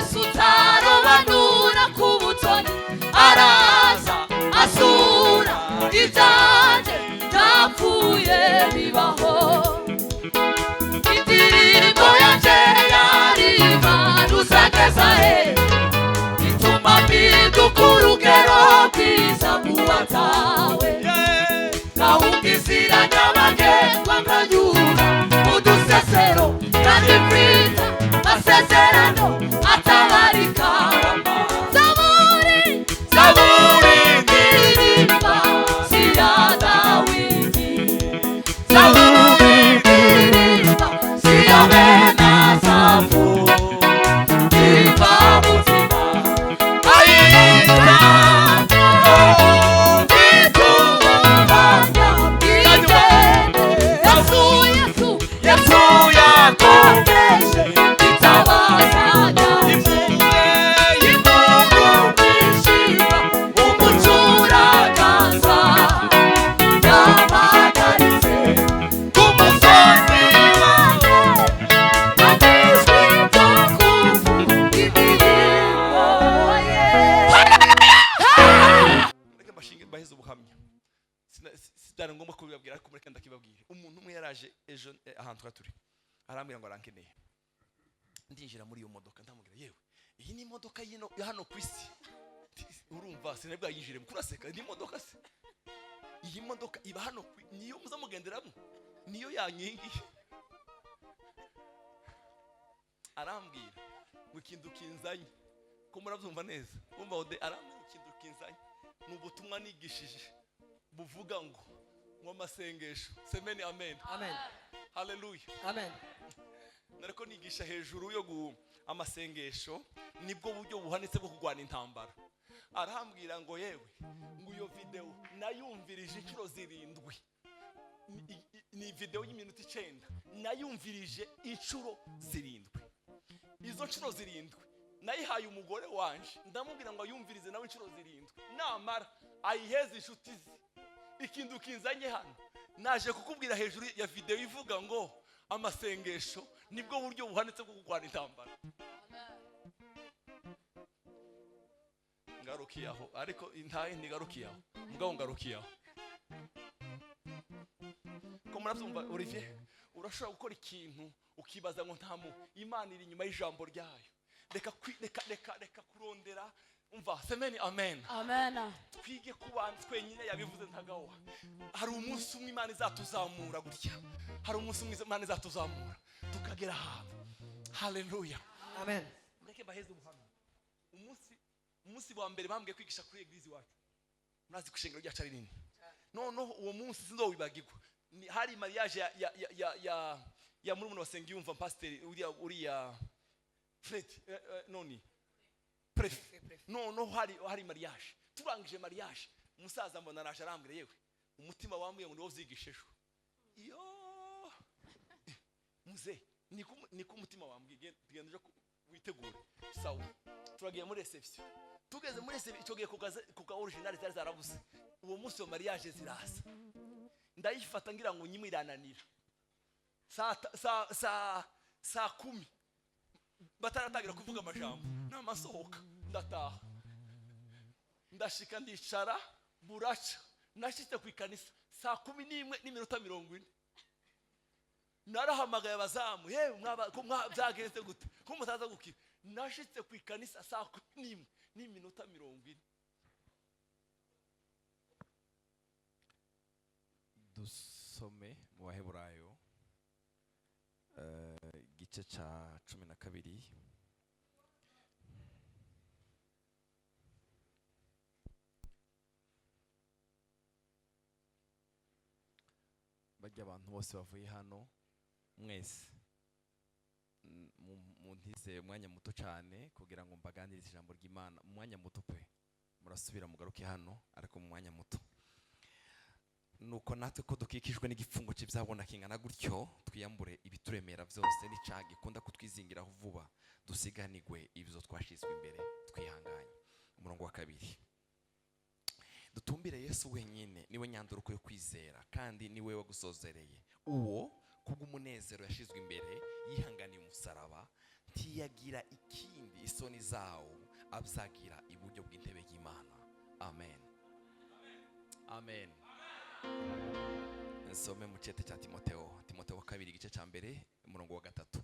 Yesu utarobanura ku butoni araza asura ibyanjye byapfuye bibaho indirimbo yanjye yariva ruzageza he ituma mpinduka urugero rwiza mu batawe gahunda izira nyabagendwa nkanyura mu dusesero kandi mfite masezerano atabarika zaburi ndirimba si ya Dawidi zaburi ndirimba si ya bene Asafu ndirimba mutima ayita Sidana ngomba kubibabwira ariko mureke ndakibabwire. Umuntu umwe yaraje ejo ahantu turi arambwira ngo arankeneye. Ndinjira muri iyo modoka ndamubwira yewe iyi ni imodoka yino hano kwisi. Urumva sinabwa yinjire mukuraseka ni imodoka se. Iyi modoka iba hano niyo muzamugenderamo niyo yanyingi. Arambwira ngo ikintu kinzanye ko murabyumva neza. Umva ode arambwira ikintu kinzanye n'ubutumwa nigishije buvuga ngo amasengesho semeni amen amen haleluya amen nariko nigisha hejuru yo amasengesho nibwo buryo buhanitse bwo kugwana intambara arambwira ngo yewe ngo iyo video nayumvirije inshuro 7 ni video y'iminota 9 nayumvirije inshuro 7 izo nshuro 7 nayihaye umugore wanje ndamubwira ngo ayumvirize nawe inshuro 7 namara ayiheze inshuti ikintu kinzanye hano naje kukubwira hejuru ya video ivuga ngo amasengesho nibwo buryo buhanitse bwo kugwana intambara ngarukiyaho ariko intaye ntigarukiyaho mugabo ngarukiyaho ko murabyumva Olivier urashobora gukora ikintu ukibaza ngo ntamu Imana iri nyuma y'ijambo ryayo reka kurondera umva semeni amen amen twige kubana twenyine yabivuze ntagawa hari umunsi umwe Imana izatuzamura gutya hari umunsi umwe Imana izatuzamura tukagera ahantu haleluya amen mureke baheze ubuhamya umunsi wa mbere bambwiye kwigisha kuri eglise wacu murazi kushengero ryacu ari nini no uwo munsi sinzowibagirwa hari mariage ya murumuna wa Sengiyumva pastor uriya Fred noni pref no hari mariage turangije mariage umusaza mbona araje arambwira yewe umutima wambuye ngo ndovyigishejo iyo muze niko umutima wambwiye tugendeje witegure sawa turagiye muri reception tugeze muri reception icyo giye kuga original zari zarabuze uwo munsi wa mariage ziraza ndayifata ngira ngo nyimwe irananira saa 10 bataratangira kuvuga amajambo n'amasohoka ndataha ndashika ndicara buraca nashitse ku ikanisa saa 11:40 narahamagaye abazamu yewe byagenze gute ko mutaza gukira nashitse ku ikanisa saa 11:40 dusome mu Baheburayo igice ca 12 bajya abantu bose bavuye hano mwese muntize umwanya muto cyane kugira ngo mbaganirize ijambo ry'Imana umwanya muto pe murasubira mugaruke hano ariko mu mwanya muto nuko natwe ko dukikijwe n'igipfungo cy'ibyabona kingana gutyo twiyambure ibituremera byose n'icyaha gikunda kutwizingiraho vuba dusiganigwe ibyo twashizwe imbere twihanganye. Umurongo wa 2 dutumbire Yesu wenyine niwe nyanduruko yo kwizera kandi niwe wagusozereye uwo kubw'umunezero yashizwe imbere yihanganiye umusaraba ntiyagira ikindi isoni zawo abzagira iburyo bw'intebe y'Imana. Amen, amen. Nsome mu cete cya Timoteyo wa kabiri igice cya mbere umurongo wa 3.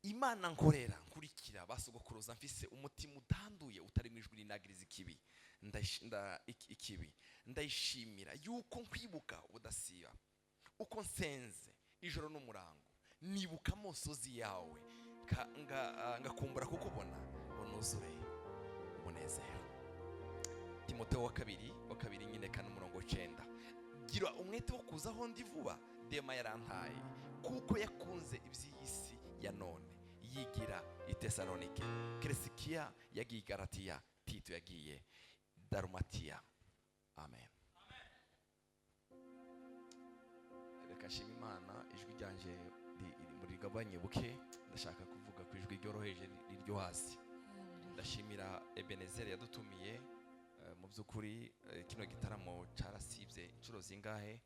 Imana nkorera nkurikira basogokuruza mfise umutima utanduye utari mu ijwi rinagiriza ikibi ndayishimira yuko nkwibuka ubudasiba uko nsenze ijoro n'umurango nibuka amosozi yawe ngakumbura kukubona unuzure umunezero. Timoteyo wa kabiri nyine kana umurongo 9. Gira umwete wo kuza aho ndi vuba, Dema yarantaye kuko yakunze iby'isi ya none, yigira i Tesalonike, Kresikia yagiye i Galatiya, Tito yagiye Dalmatia. Amen. Reka nshima Imana, ijwi ryanje muri gabanye buke, ndashaka kuvuga ku ijwi ryoroheje riryo hasi. Ndashimira Ebenezer yadutumiye. Mu by'ukuri kino gitaramo carasibye inshuro zingahe.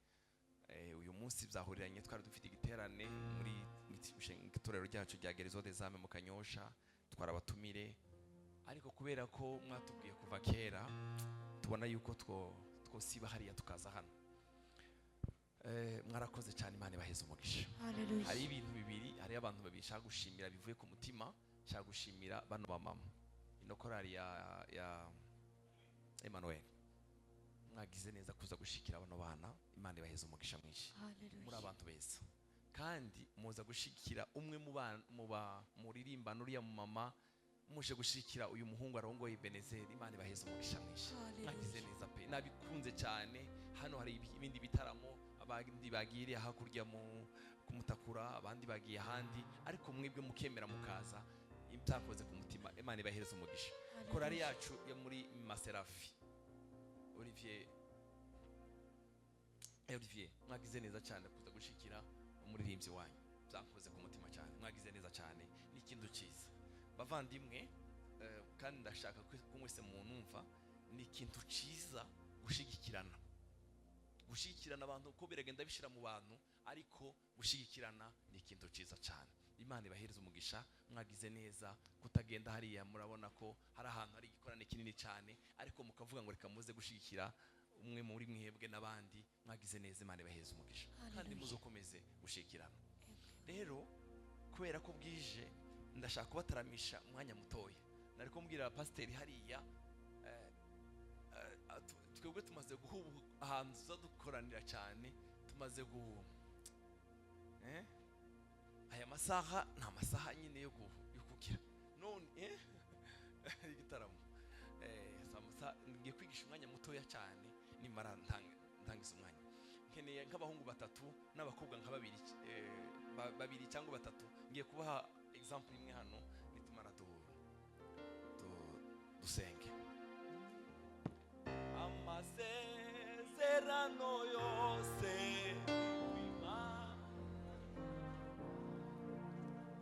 Uyu munsi byahuriranye twari dufite igiterane muri itorero ryacu rya Gerezo des Âmes mu Kanyosha, twarabatumire, ariko kubera ko mwatubwiye kuva kera tubona yuko twosiba hariya tukaza hano. Mwarakoze cyane, Imana ibaheze umugisha. Hari ibintu bibiri, hari abantu babiri nshaka gushimira bivuye ku mutima. Nshaka gushimira bano bamama, ino korali ya Emmanuel, mwagize neza kuza gushikira bano bana. Imana ibaheze umugisha mwinshi, muri abantu beza, kandi muza gushikira umwe muririmba nuriya mu mama, muje gushikira uyu muhungu arongoye Ebenezer. Imana ibaheze umugisha mwinshi, mwagize neza pe, nabikunze cyane. Hano hari ibindi bitaramo, abandi bagiriye hakurya kumutakura, abandi bagiye ahandi, ariko mwebwe mukemera mukaza, imtakoze ku mutima. Imana ibahereze umugisha. Korali yacu yo muri Maserafi, Olivier, mwagize neza cyane kuza gushikira umuririmbyi wanyu, byankoze ku mutima cyane. Mwagize neza cyane, ni ikintu cyiza bavandimwe, kandi ndashaka ko mwese munumva, ni ikintu cyiza gushigikirana abantu, ko biragenda bishira mu bantu, ariko gushigikirana ni ikintu cyiza cyane. Imana ibahereze umugisha, mwagize neza kutagenda hariya. Murabona ko hari ahantu hari igikorane kinini cyane, ariko mukavuga ngo reka muze gushigikira umwe muri mwebwe n'abandi. Mwagize neza, Imana ibahereze umugisha, kandi muzokomeze gushigikirana. Rero kubera ko bwije, ndashaka kubataramisha umwanya mutoya. Nari kumbwira pasiteri hariya, twebwe tumaze guhuba ahantu tuzadukoranira cyane, tumaze aya masaha nta masaha nyine yo kugira none igitaramo ngiye kwigisha umwanya mutoya cyane, nimara ntangiza umwanya. Nkeneye nk'abahungu 3 n'abakobwa nka 2 cyangwa 3. Ngiye kubaha example imwe hano, nitumara dusenge. Amasezerano yose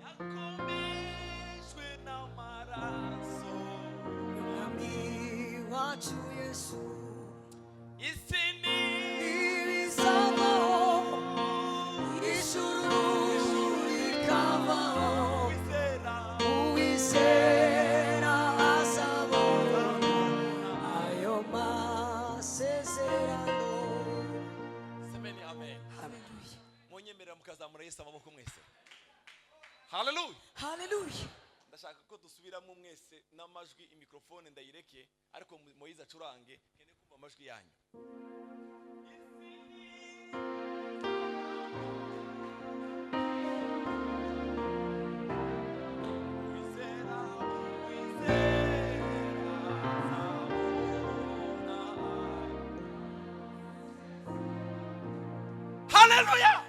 yakomejwe n'amaraso y'Umwami wacu Yesu. Isi n'ibizabaho, ijuru rikabaho, uwizera azabona ayo masezerano. Semeni amen. Haleluya. Munyemerera mukazamura Yesu amaboko mwese. Hallelujah. Hallelujah. Ndashaka ko dusubiramo mwese n'amajwi, imikrofone ndayireke, ariko Moyize acurange, kene kumva amajwi yanyu. Hallelujah.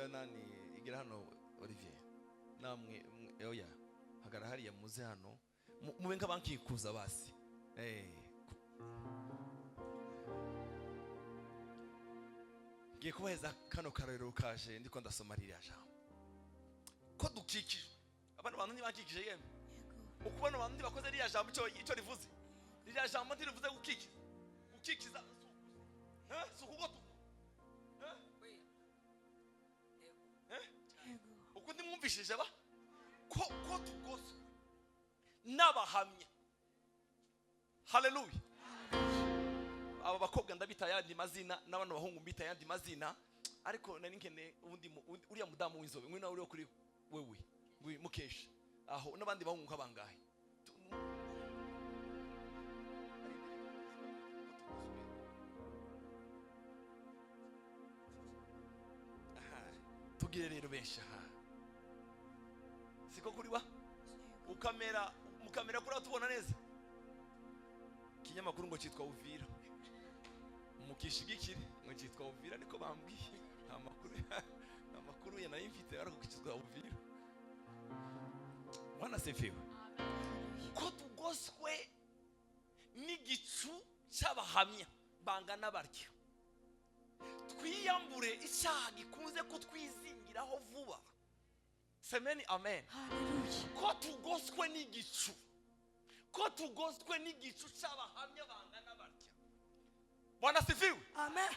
Nani igira hano Olivier, namwe oya hagara hariya muze hano mube nk'abankikuza basi. Ngiye kubaheza kano karero kaje, ndiko ndasoma ririya jambo ko dukikije. Abana bantu ntibakikije yemwe, ukubona abantu ntibakoze ririya jambo icyo rivuze. Ririya jambo ntirivuze gukikiza sukugoto mwumvishije ba ko tugoswe n'abahamya. Haleluya. Aba bakobwa ndabita yandi mazina n'abana bahungu mbita yandi mazina, ariko nari nkene uriya mudamu w'inzobe ngwino uri kuri wewe mukesha aho n'abandi bahungu nk'abangahe. Tugire rero benshi aha siko kuri ba mukamera kuri tubona neza. Kinyamakuru ngo cyitwa Uvira, mukishigikire ngo cyitwa Uvira, niko bambwiye. Amakuru ya nayo mfite ariko cyitwa Uvira. Bwana sifiwe. Ko tugoswe n'igicu cy'abahamya bangana baryo, twiyambure icyaha gikunze kutwizingiraho vuba. Semeni amen. Haleluya. Ko tugoswe n'igicu, ko tugoswe n'igicu cy'abahamya bangana baryo. Bwana sifiwe. Amen.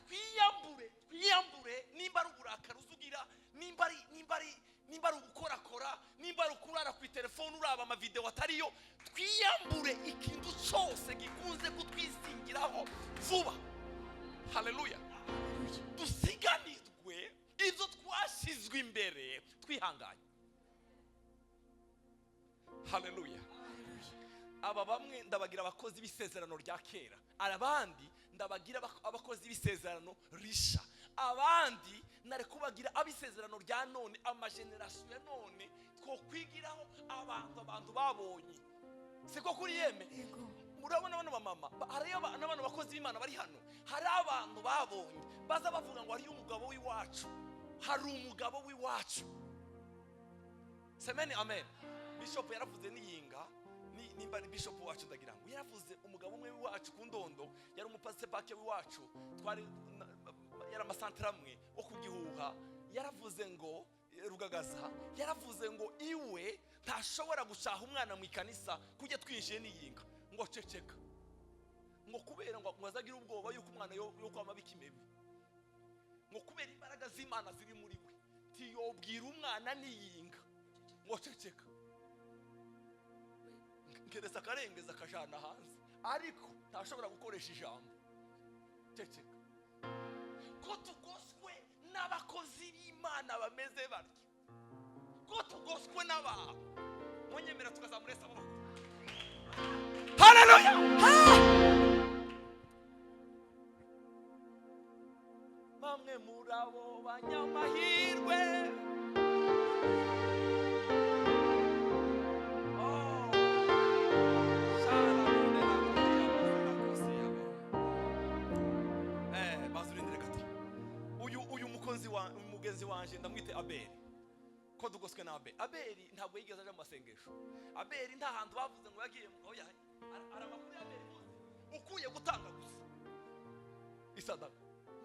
Twiyambure nimba ari uburakari uzugira, nimba ari ugukorakora, nimba ari ukurara ku telefone uraba ama video atariyo, twiyambure ikintu cyose gikunze kutwizingiraho vuba. Haleluya. Dusiganirwe ibyo twashizwe imbere twihanganye. Haleluya. Aba bamwe ndabagira abakozi b'isezerano rya kera, abandi ndabagira abakozi b'isezerano risha, abandi nare kubagira abisezerano rya none, amageneration ya none twokwigiraho abantu babonye. Siko kuri yeme. Murabona bano bamama hari n'abantu bakozi b'Imana bari hano, hari abantu babonye baza bavuga ngo hari umugabo w'iwacu, hari umugabo w'iwacu. Semeni amen. Bishop yaravuze niyinga, nimba ni bishop wacu ndagira ngo yaravuze umugabo umwe w'iwacu ku Ndondo, yari umupasiteri pake w'iwacu, twari yari amasantere amwe wo kugihuha. Yaravuze ngo Rugagaza, yaravuze ngo iwe ntashobora gucaha umwana mu ikanisa kujya twinjiye niyinga ngo ceceka, ngo kubera ngo azagira ubwoba yuko umwana yo kwama bikimebe, ngo kubera imbaraga z'Imana ziri muri we tiyobwira umwana niyinga ngo ceceka, ngereza karengeza kajana hanze, ariko ntashobora gukoresha ijambo ceceka. Ko tugoswe n'abakozi b'Imana bameze baryo, ko tugoswe n'aba munyemera tukazamuresa amaboko. Haleluya. Bamwe murabo banyamahirwe, umugenzi wanje ndamwite Abeli. Ko tugoswe na Abeli ntabwo yigeze aje mu masengesho. Abeli nta hantu bavuze ngo yagiye mu oya, aramakuru ya Abeli ukuye gutanga gusa isadaka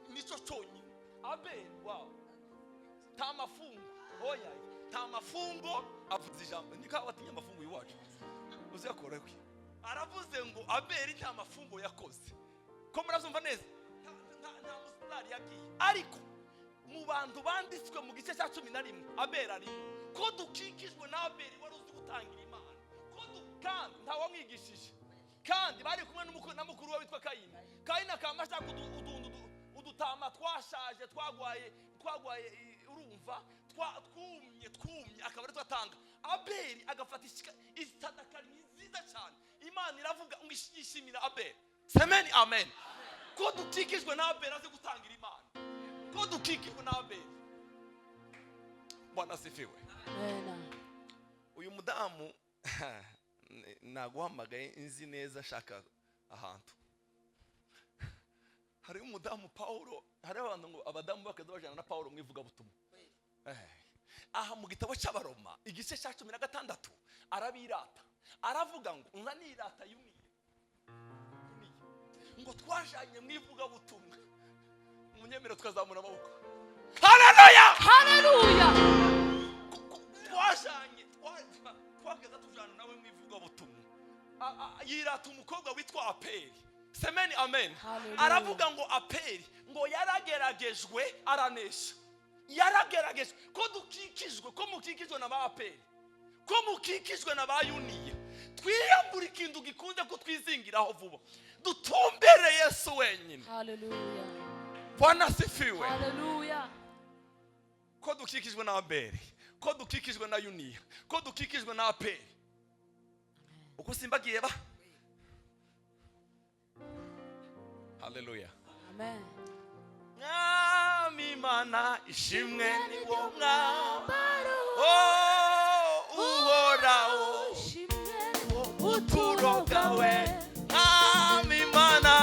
nico cyonyine. Abeli wow, nta mafungo oya, nta mafungo avuze ijambo nikawa atinya mafungo yiwacu uzakora kwe. Aravuze ngo Abeli nta mafungo yakoze. Ko murazumva neza? Nta musitari yagiye, ariko mu bantu banditswe mu gice cya 11 Abeli ari. Ko dukikijwe na Abeli wari uzi gutangira Imana, ko kandi ntawamwigishije, kandi bari kumwe n'umukuru we witwa Kayini. Kayini akamasha udutama twashaje twagwaye urumva twumye akaba ari twatanga. Abeli agafata isadaka nziza cyane, Imana iravuga ngo ishimira Abeli. Semeni amen. Ko dukikijwe na Abeli azi gutangira Imana, ko dukikijwe na Abeli. Bwana sifiwe. Amen. Uyu mudamu naguhamagaye inzi neza shaka ahantu. Hari umudamu Paulo, hari abantu ngo abadamu bakaza bajana na Paulo mwivuga butumwa. Aha mu gitabo cy'Abaroma igice cya 16 arabirata, aravuga ngo nzanirata yuniye ngo twajanye mwivuga butumwa. Munyemero tukazamura amaboko. Haleluya. Haleluya. Twajanye twageza tujana nawe mwivuga butumwa. Yirata umukobwa witwa Apeli. Semeni amen. Hallelujah. Aravuga ngo Apeli ngo yarageragejwe aranesha. yaragerageje ko dukikijwe, ko mukikijwe na ba Aperi, ko mukikijwe na ba Yuniya. Twiyambura ikintu gikunze kutwizingiraho vuba, dutumbere Yesu wenyine. Haleluya. Bwana asifiwe. Haleluya. Ko dukikijwe na Abeli, ko dukikijwe na Yuniya, ko dukikijwe na Aperi. Uko simbagiye ba? Haleluya. Amen. Mwami Mana ishimwe ni wo mwambaro uhoraho ubuturo bwawe. Mwami Mana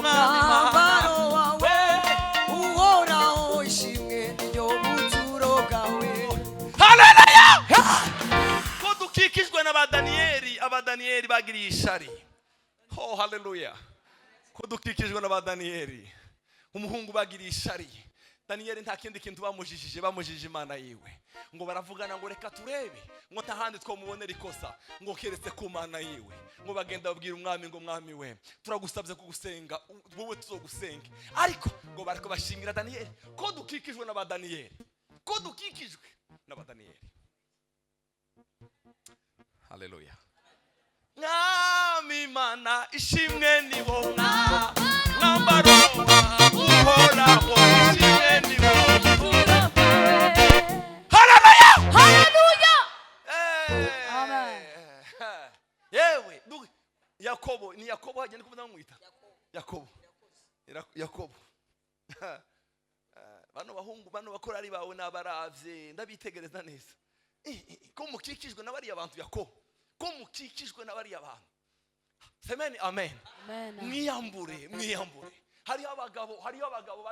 mwambaro wawe uhoraho ishimwe niyo buturo bwawe. Haleluya. Ko dukikijwe na Abadaniyeli bagiriye ishari. Oh haleluya. Ko dukikijwe na Abadaniyeli, umuhungu bagiriye ishari. Daniyeli nta kindi kintu bamujijije Imana yiwe, ngo baravugana ngo reka turebe ngo ntahandi twamubonera ikosa ngo keretse ku Mana yiwe. Ngo bagenda babwira umwami ngo mwami we turagusabye kugusenga, wowe tuzogusenge. Ariko ngo bariko bashingira Daniyeli. Ko dukikijwe na Abadaniyeli, ko dukikijwe na Abadaniyeli. Haleluya. Mwami Mana ishimwe ni wo mwambaro uhoraho ishimwe ni wo buturo bwawe. Haleluya. Haleluya. Amen. Yewe Yakobo, ni Yakobo hagenda kuvuga namwita Yakobo. Bano bahungu bano bakora ari bawe nabaravye ndabitegereza neza. Ko mukikijwe n'abari abantu Yakobo, ko mukikijwe n'abari abantu. Semeni amen. Mwiyambure. Hariho abagabo bari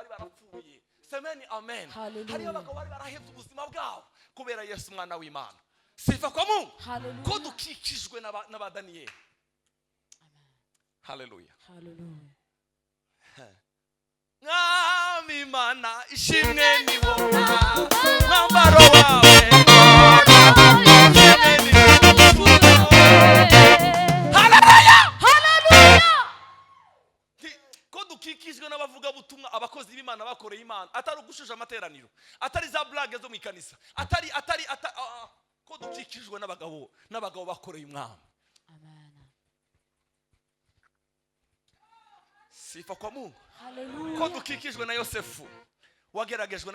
barapfuye. Semeni amen. Hariho abagabo bari barahevye ubuzima bwabo kubera Yesu mwana w'Imana. Sifa kwa Mungu. Ko dukikijwe n'Abadaniyeli. Haleluya. Mwami Mana ishimwe ni wo mwambaro wawe. Dukikijwe n'abavuga butumwa, abakozi b'Imana bakoreye Imana, atari ugushusha amateraniro, atari za blague zo mu ikanisa, atari ko dukikijwe n'abagabo bakoreye Umwami. Amen. Sifa kwa Mungu. Haleluya. Ko dukikijwe na Yosefu wageragejwe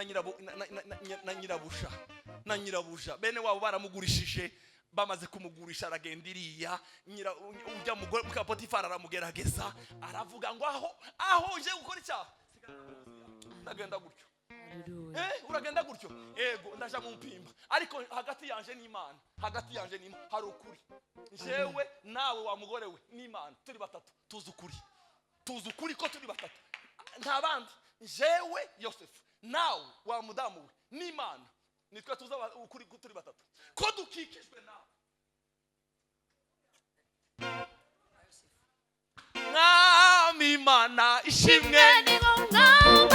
na nyirabuja. Bene wabo baramugurishije, bamaze kumugurisha aragenda iriya ujya mugore muka Potifara aramugerageza, aravuga ngo aho uje gukora icyaha ndagenda gutyo. Uragenda gutyo, yego ndaja mu mpimba, ariko hagati yanje n'Imana hari ukuri. Jewe nawe wa mugore we n'Imana turi batatu, tuzi ukuri ko turi batatu, nta bandi. Jewe Yosefu, nawe wa mudamu we n'Imana, nitwe tuza ukuri turi batatu. Ko dukikijwe nawe. Mwami Mana ishimwe ni wo mwambaro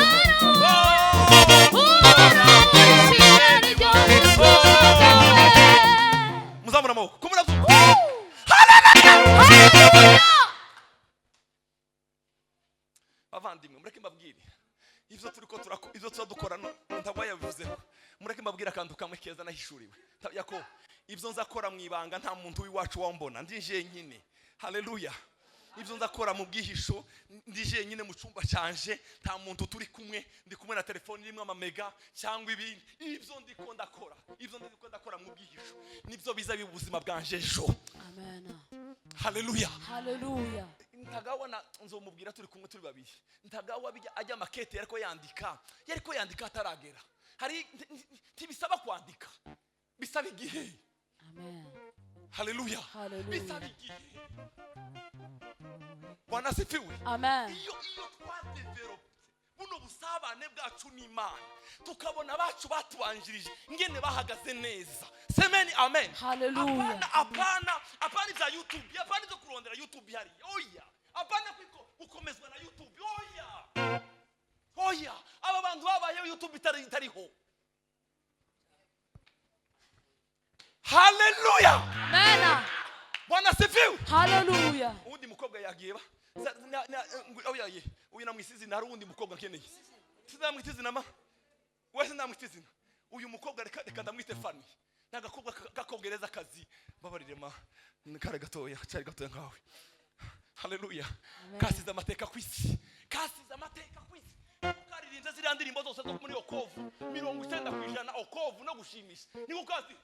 uhoraho ishimwe ni ryo buturo bwawe. Muzamura amaboko ko muravuga. Haleluya. Bavandimwe mureke mbabwire ivyo turadukora ntabwo yabivuzeho. Mureke mbabwira akantu kamwe keza nahishuriwe. Yako ivyo nzakora mu ibanga nta muntu w'iwacu wambona, ndije nyine. Haleluya. Ivyo nzakora mu bwihisho ndije nyine mu cyumba cyanje, nta muntu turi kumwe, ndi kumwe na telefone irimo amamega cyangwa ibindi. Ivyo ndiko ndakora mu bwihisho nibyo biza bibuzima bwanje ejo. Amen. Haleluya. Ntagabona nzomubwira turi kumwe turi babiri. Ntagawa ajya makete yariko yandika ataragera. Hari tibisaba kwandika, bisaba igihe. Amen. Haleluya. Bisaba igihe. Bwana asifiwe. Amen. Iyo twadevelope buno busabane bwacu n'Imana, tukabona bacu batubanjirije ngene bahagaze neza. Semeni amen. Haleluya. Apana za YouTube, apana zo kurondera YouTube hari. Oya. Apana kwiko ukomezwa na YouTube. Oya. Aba bantu babaye YouTube itariho. Haleluya. Amen. Bwana asifiwe. Haleluya. Undi mukobwa yagiye ba. Uyu namwisizi na rundi mukobwa keneye. Sizamwitizi nama. wese ndamwita izina uyu mukobwa reka ndamwite Fanny n'agakobwa gakongereza akazi babarire ma kare gatoya cyari gatoya nkawe haleluya kasiza amateka kwisi karirinze ziriya ndirimbo zose zo muri Okovu 90% Okovu no gushimisha niko kazi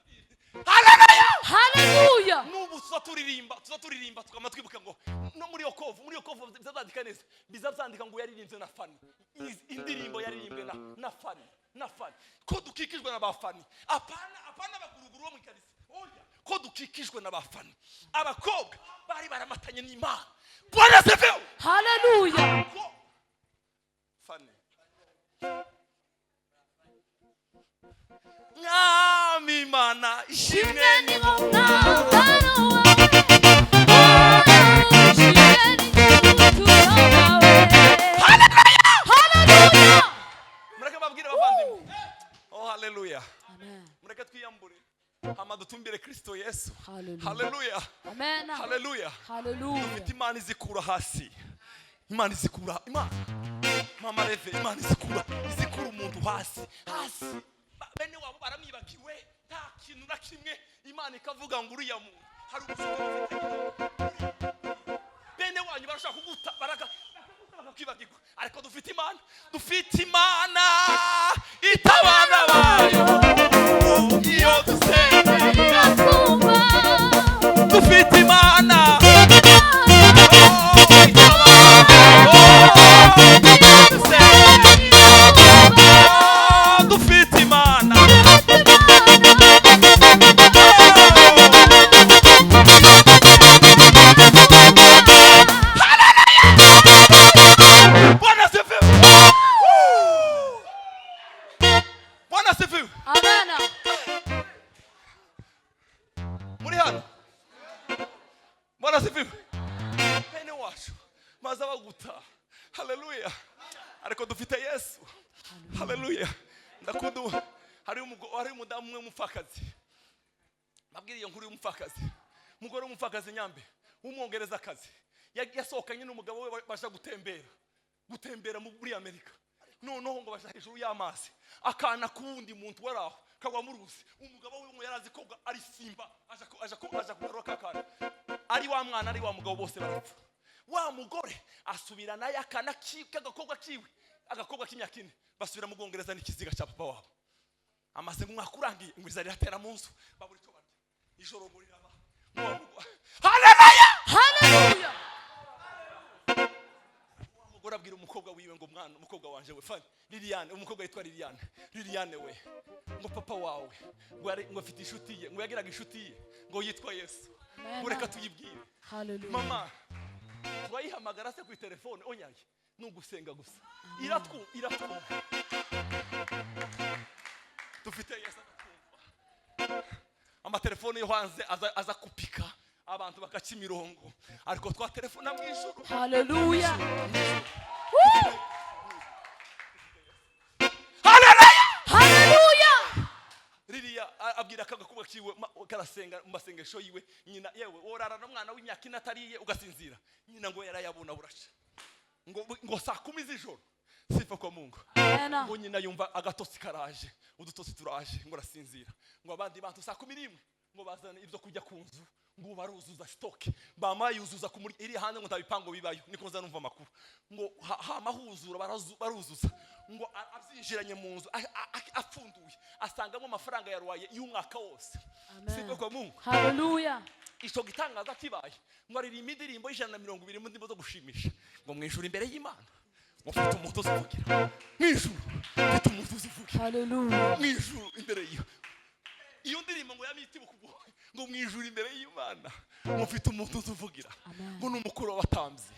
Hallelujah. Nubu tuzaturirimba tukama twibuka ngo no muri Okovu bizazandika neza bizazandika ngo yaririmbye na Fanny indirimbo yaririmbwe na Fanny ko dukikijwe na ba Fanny apana baguruguru bo mu kanisa oya ko dukikijwe na ba Fanny abakobwa bari baramatanye n'Imana Bwana sefe Hallelujah. Fanny Ngami mana ishimwe ni mwambaro wawe. Ishimwe ni wawe. Hallelujah. Mureke babwire bavandimwe oh hallelujah Amen. mureke twiyambure hama dutumbire Kristo Yesu Hallelujah. hallelujah Amen. hallelujah Hallelujah. dufite Imana izikura hasi Imana mama reve Imana izikura umuntu hasi bene wabo baramwibagiwe nta kintu na kimwe Imana ikavuga ngo uriya muntu hari ubushobozi bene wanyu barashaka kuguta bakibagirwa ariko dufite Imana itabana bayo iyo dusenga dufite Imana dufite Imana Bwana sifiwe Amen. muri hano Bwana sifiwe bene wacu maze baguta haleluya ariko dufite Yesu haleluya ndakudu hari umudamu umwe mupfakazi babwiriye nkuru y'umupfakazi umugore w'umupfakazi nyambe w'umwongereza akazi yasohokanye n'umugabo we basha gutembera muri Amerika noneho ngo basha hejuru y'amazi akana kuwundi muntu waraho kagwa mu ruzi umugabo we ngo yarazi koga ari simba aja kugaruka akana ari wa mwana ari wa mugabo bose barapfa wa mugore asubira naye akana kagakobwa kiwe agakobwa k'imyaka 4 basubira mu Bwongereza n'ikiziga cya papa wabo amaze mu mwaka urangiye ngo izari ratera mu nzu baburi cyo barya ijoro muri raba Hallelujah. umugore abwira umukobwa wiwe ngo mwana umukobwa wanje we Fanny Liliane umukobwa yitwa Liliane we ngo papa wawe ngo afite inshuti ye ngo yagiraga inshuti ye ngo yitwa Yesu ureka tuyibwire Hallelujah. mama twayihamagara se ku telefone onyaye nugusenga gusa iratwumva dufite Yesu akumva amatelefone yo hanze aza kupika abantu bakaca imirongo ariko twa telefone mu ijuru Hallelujah. Hallelujah. Liliya abwira kagakubwa kiwe karasenga masengesho yiwe nyina yewe worara no mwana w'imyaka 4 atariye ugasinzira nyina ngo yarayabuna buraca ngo saa 10 z'ijoro sifa kwa Mungu Amen. ngo nyina yumva agatotsi karaje udutosi turaje ngo arasinzira ngo abandi bantu saa 11 ngo bazana ibyo kujya ku nzu ngo baruzuza stock bamayuzuza kumuri iri hande ngo tabipango bibayo niko nza numva makuru ngo hamahuzura baruzuza ngo abyinjiranye mu nzu apfunduye asangamo amafaranga yarwaye y'umwaka wose sifa kwa Mungu Hallelujah. Ico gitangaza kibaye ngo aririmba indirimbo y'120 mu ndimbo zo gushimisha ngo mwishura imbere y'Imana mufite umuntu uzivugira mwishuru mufite umuntu uzivugira Hallelujah. mwishuru imbere iyo ndirimbo ngo yamitibuka ngo mwijuru imbere y'Imana mufite umuntu uzivugira ngo numukuru w'abatamzi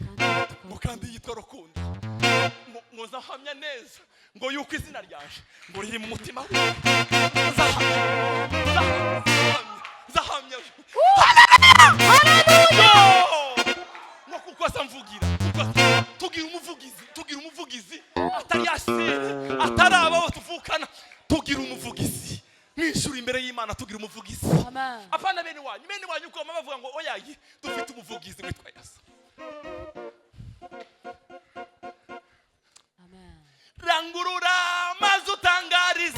ngo kandi yitwa Rukundo ngo zahamya neza ngo yuko izina ryaje ngo riri mu mutima we zahamya ngo kuko asamvugira tugira umuvugizi atari yasire ataraba tuvukana tugira umuvugizi mwishuri imbere y'Imana tugira umuvugizi Amen. apana bene wanyu uko bavuga ngo oyayi dufite umuvugizi witwa Yesu Amen. rangurura maze utangariza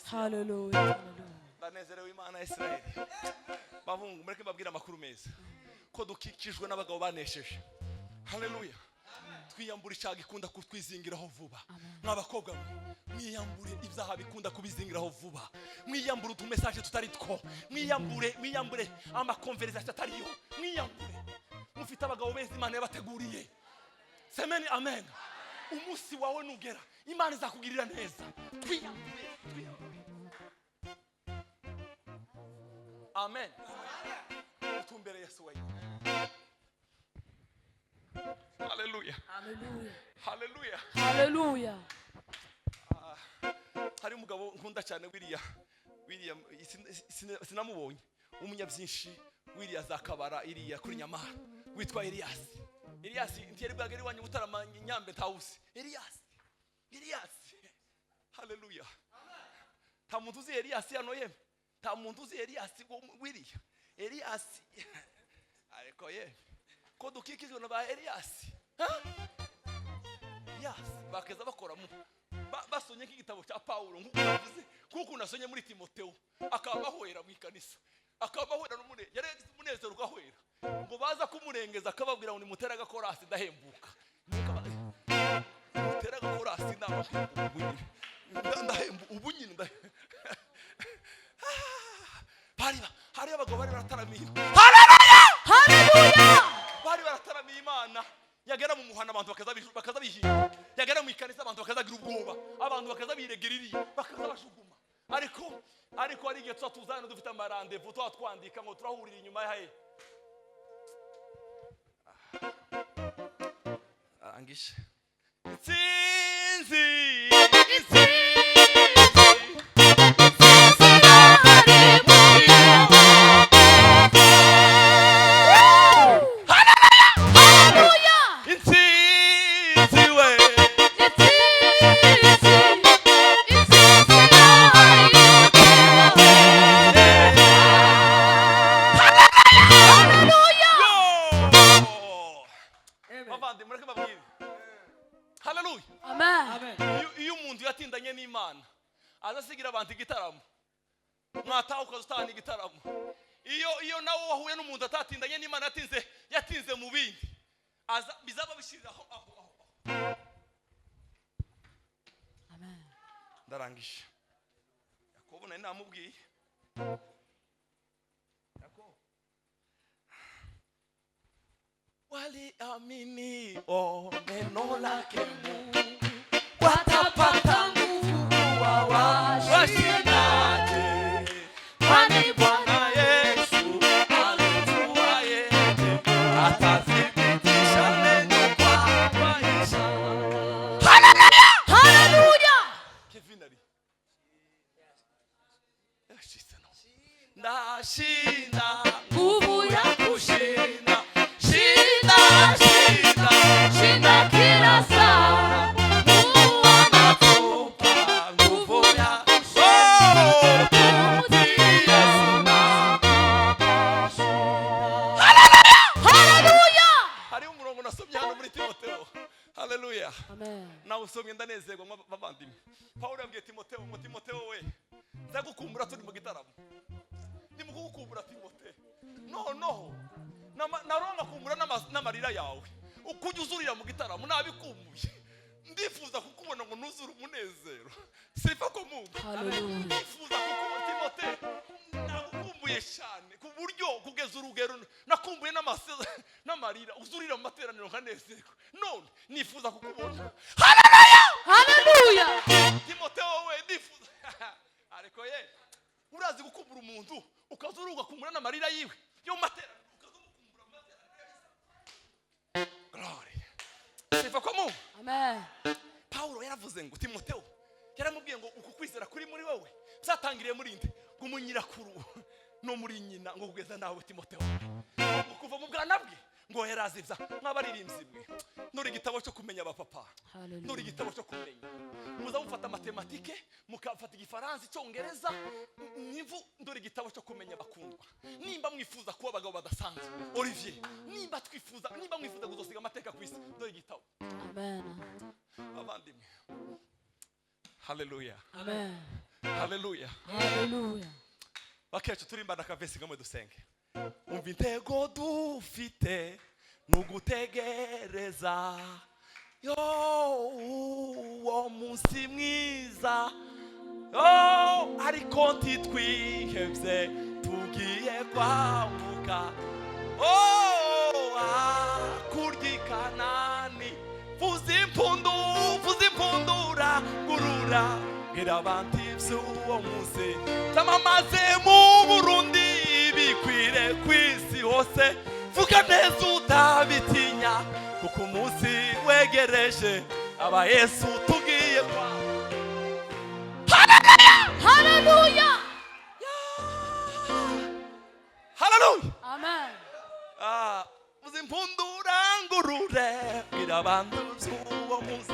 amaso Hallelujah. ndanezerewe Imana ya Israeli. Bavungu mureke mbabwira amakuru meza ko dukikijwe n'abagabo banesheje. Haleluya. Twiyambura icyaha gikunda kutwizingiraho vuba. Mwabakobwa mwiyambure ibyaha bikunda kubizingiraho vuba. Mwiyambure utumesaje tutari two. Mwiyambure amakonversation atariyo. Mwiyambure. Mufite abagabo beza Imana yabateguriye. Semeni amen. Umunsi wawe nugera Imana izakugirira neza. Twiyambure. Amen. Utumbere Yesu wenyine. Hallelujah. Hallelujah. Hallelujah. Hallelujah. Hari umugabo nkunda cyane William sinamubonye umunyabyinshi William zakabara iriya kuri Nyamara witwa Elias ntiyari bwagari wanyu gutarama Nyambe House Elias Hallelujah. Nta muntu uzi Elias hano yeme nta muntu uzi Elias William Elias ariko ye ko dukikijwe na ba Elias bakeza bakora mu basonye nk'igitabo cya Paulo nk'ukuvuze kuko unasonye muri Timotheo akaba bahwera mu ikanisa akaba bahwera n'umune yaregize umunezero ugahwera ngo baza kumurengeza akababwira ngo ni mutera gakorasi ndahembuka mutera gakorasi ubunyine hari abagabo bari barataramiye Hallelujah. bari barataramiye Imana yagera mu muhana abantu bakaza bihinga yagera mu ikanisa abantu bakazagira ubwoba abantu bakaza biregeririye bakaza bashuguma ariko ari igihe tuzana dufite amarandevu twandika ngo turahurira inyuma yahe angisha sinzi azasigira abantu igitaramo mwataha ukazutahana igitaramo iyo nawe wahuye n'umuntu atatindanye n'Imana yatinze mu bindi bizaba bishiriraho aho amen. Ndarangije Yakobo nari namubwiye Yakobo waliamini neno lake Mungu watapata nguvu washindaje kwani Bwana Yesu alituwa yeye atathibitisha neno kwa maisha. Hallelujah. Hallelujah. Kevinari ndashinda Nguvu ya kushinda shinda kila saa. Hallelujah. Amen. Nawe usomye ndanezerwa bavandimwe. Paulo yabwiye Timotheo we ndagukumbura turi mu gitaramo. Ndimukukumbura Timotheo. No. Naronka kumbura n'amarira yawe. Ukujya uzurira mu gitaramo nabikumbuye. Ndifuza kukubona ngo nuzure umunezero. Sifa ko Mungu. Hallelujah. Ndifuza kukubona Timotheo. Nagukumbuye cyane ku buryo kugeza urugero nakumbuye n'amarira uzurira mu materaniro nkanezerwa. None nifuza kukubona. Hallelujah. Timotheo we ndifuza ariko ye urazi gukumbura umuntu ukazuruga kumbura n'amarira yiwe yo materaniro ukazukumbura materaniro. Glory. Sifa ko Mungu. Amen. Paulo yaravuze ngo Timotheo yaramubwiye ngo uku kwizera kuri muri wowe byatangiriye muri nde ngo munyirakuru no muri nyina ngo kugeza nawe Timotheo kuva mu bwana bwe ngo yarazivya nk'abaririmbyi bwe nuri igitabo cyo kumenya abapapa nuri igitabo cyo kumenya muza mufata matematike mukafata igifaransa icyongereza nivu nuri igitabo cyo kumenya bakundwa nimba mwifuza kuba abagabo badasanzwe Olivier nimba mwifuza kuzosiga amateka kwisi nuri igitabo. Amen. Abandimwe. Hallelujah. Amen. haleluya. Hallelujah. Bakecuru turimbana akavesi kamwe dusenge. Umva intego dufite nugutegereza yo uwo munsi mwiza yo ariko ntitwihebye tugiye kwambuka kurya Kanani. Vuza impundura gurura bwira abantu iby'uwo munsi tamamaze mu Burundi bikwire kw'isi hose. Vuga neza utabitinya kuko umunsi wegereje aba Yesu tugiye kwa. Hallelujah. Hallelujah. Amen. Vuza impundura ngurure bwira abantu iby'uwo munsi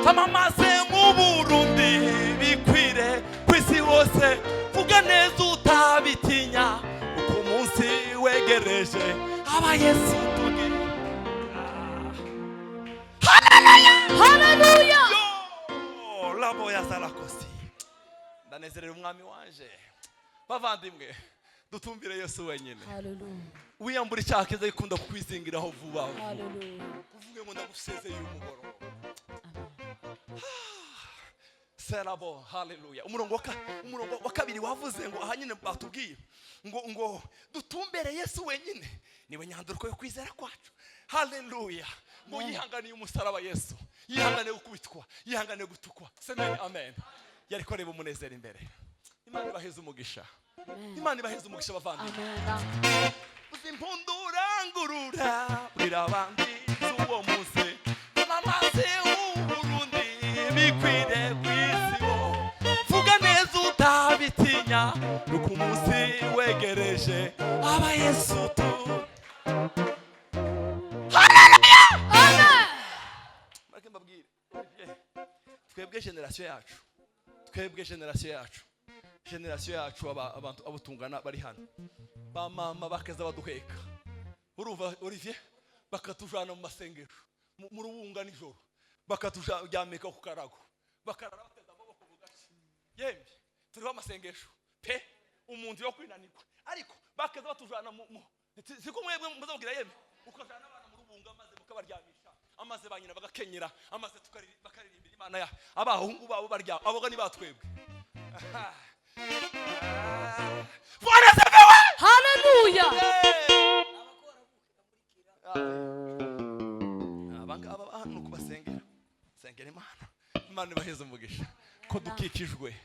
tamamaze mu Burundi bikwire kw'isi hose. Vuga neza utabitinya kuko umunsi wegereje aba Yesu tugiye. Hallelujah. Yo labo ya salakosi. Ndanezerera umwami wanje. Bavandimwe dutumbire Yesu wenyine. Hallelujah. Wiyambura icyaha kiza gikunda kukwizingiraho vuba. Hallelujah. Uvuge ngo ndagusezeye umugoro. Serabo haleluya. Umurongo wa kabiri wavuze ngo aha nyine batubwiye ngo dutumbere Yesu wenyine niwe nyanduruko yo kwizera kwacu. Haleluya. Ngo yihanganiye umusaraba Yesu. Yihanganiye gukubitwa, yihanganiye gutukwa. Semeni amen. Yari ko reba umunezero imbere. Imana ibaheze umugisha. Imana ibaheze umugisha bavandimwe. Amen. Uzimpundura ngurura bwira abandi z'uwo munsi tamamaze uburundi bikwire kw'isi ho. Vuga neza utabitinya nuko umunsi wegereje aba Yesu tu. Amen. Mareke mbabwire twebwe generasiyo yacu abantu abo tungana bari hano ba mama bakaza baduheka urumva Olivier bakatujana mu masengesho mu rubunga nijoro bakatujyameka ku karago bakarara bateza amaboko bugaci yemwe turiho amasengesho pe umuntu yo kwinanirwa ariko bakaza batujana siko mwebwe muzabwira yemwe ukajana abana mu rubunga maze mukabaryamisha amaze banyina bagakenyera amaze bakaririmbira Imana ya abahungu babo barya aboga ni batwebwe. Hallelujah. Abangaba nuko basengera Imana ibaheze umugisha ko dukikijwe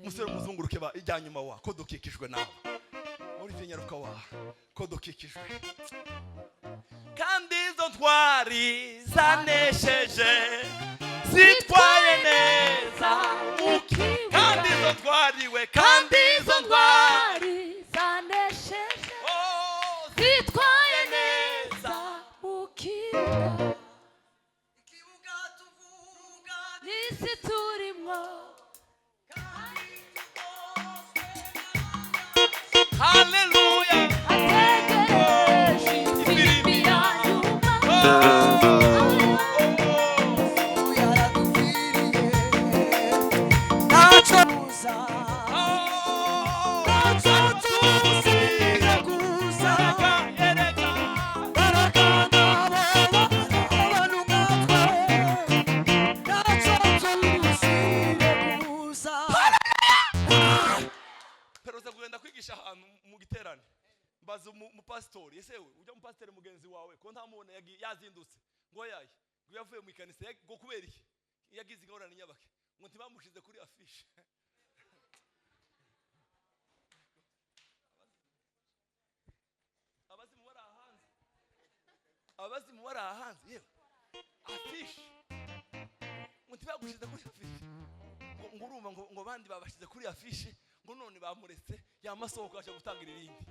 musore muzunguruke ba ijyanyuma wa ko dukikijwe nawe muri vinyaruka wa ko dukikijwe kandi izo ntwari zanesheje zitwaye neza kandi izo ntwari we kandi izo ntwari zanesheje zitwaye neza mu kibuga tuvuga n'isi turimo. Hallelujah. Ategereje ifirimbi ya nyuma. Mbaza umupasitori ese ujya umupasitori mugenzi wawe ko ntamubona yazindutse ngo yaye ngo yavuye mu ikanisa ngo kubera iki yagize ingorane nyabake ngo ntibamushize kuri afishe. abazimu barahanze yewe afishe ngo ntibagushize kuri afishe ngo urumva ngo bandi babashize kuri afishe ngo none bamuretse yamasoko aje gutangira irindi.